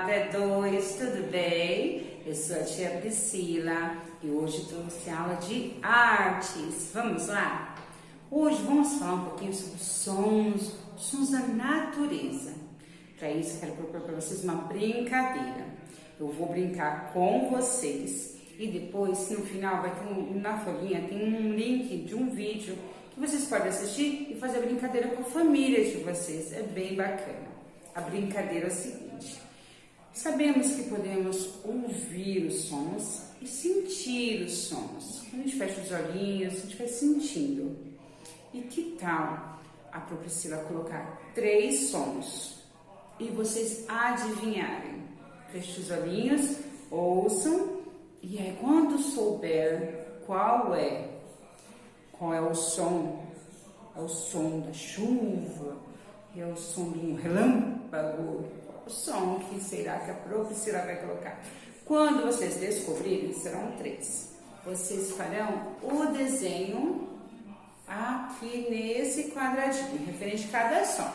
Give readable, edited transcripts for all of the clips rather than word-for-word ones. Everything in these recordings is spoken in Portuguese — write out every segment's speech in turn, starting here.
até 2, tudo bem? Eu sou a tia Priscila e hoje trouxe aula de artes. Vamos lá? Hoje vamos falar um pouquinho sobre sons da natureza. Para isso, eu quero propor para vocês uma brincadeira. Eu vou brincar com vocês e depois, no final, vai ter na folhinha tem um link de um vídeo que vocês podem assistir e fazer a brincadeira com a família de vocês. É bem bacana. A brincadeira é o seguinte: sabemos que podemos ouvir os sons e sentir os sons. Quando a gente fecha os olhinhos, a gente vai sentindo. E que tal a Priscila colocar 3 sons e vocês adivinharem? Feche os olhinhos, ouçam e aí quando souber qual é o som, é o som da chuva, é o som de um relâmpago, o som que será que a Priscila vai colocar? Quando vocês descobrirem, serão 3. Vocês farão o desenho aqui nesse quadradinho, referente a cada som.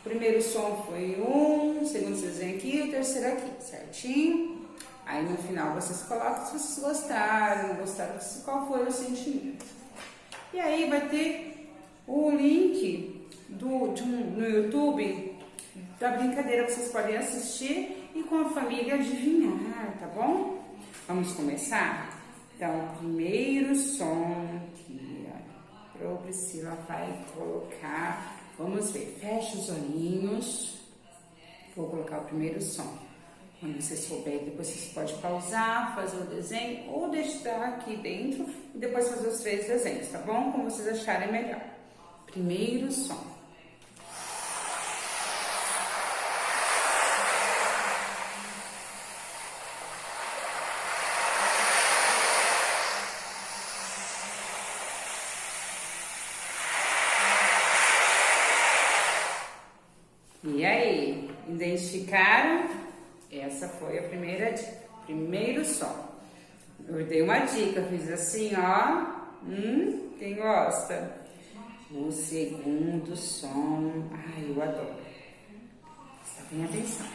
O primeiro som foi o segundo desenho aqui, o terceiro aqui, certinho? Aí no final vocês colocam se vocês gostaram, não gostaram, qual foi o sentimento. E aí vai ter o link no YouTube da brincadeira, vocês podem assistir e com a família adivinhar, tá bom? Vamos começar? Então, o primeiro som que a Priscila vai colocar, vamos ver, fecha os olhinhos, vou colocar o primeiro som. Quando você souber, depois você pode pausar, fazer o desenho ou deixar aqui dentro e depois fazer os 3 desenhos, tá bom? Como vocês acharem melhor. Primeiro som. E aí, identificaram? Essa foi a primeira dica. Primeiro som. Eu dei uma dica, fiz assim, ó. Quem gosta? O segundo som. Ai, eu adoro. Prestem atenção.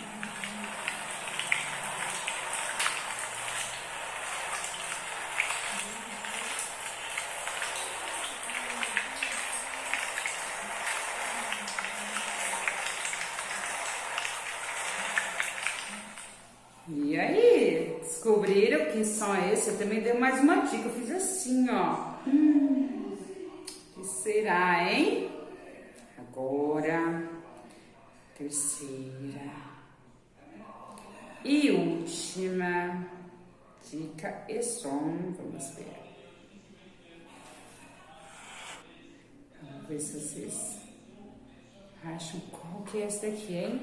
E aí, descobriram que som é esse? Eu também dei mais uma dica, eu fiz assim, ó. Que será, hein? Agora, terceira e última dica e som, vamos ver. Vamos ver se vocês acham qual que é esse daqui, hein?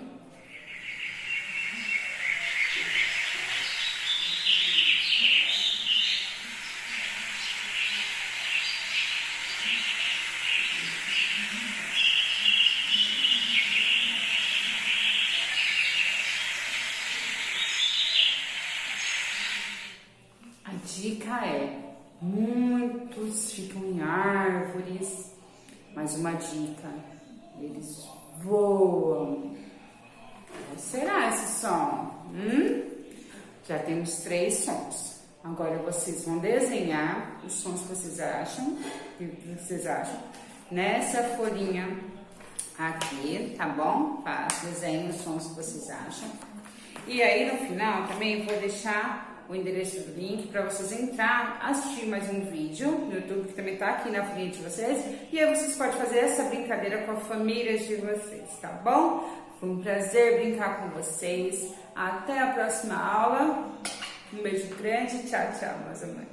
A dica é, muitos ficam em árvores, mas uma dica, eles voam. Qual será esse som? Já temos 3 sons. Agora vocês vão desenhar os sons que vocês acham, nessa folhinha aqui, tá bom? Desenhem os sons que vocês acham. E aí no final também vou deixar o endereço do link para vocês entrar, assistir mais um vídeo no YouTube que também tá aqui na frente de vocês, e aí vocês podem fazer essa brincadeira com a família de vocês, tá bom? Foi um prazer brincar com vocês. Até a próxima aula. Um beijo grande. Tchau, tchau, meus amores.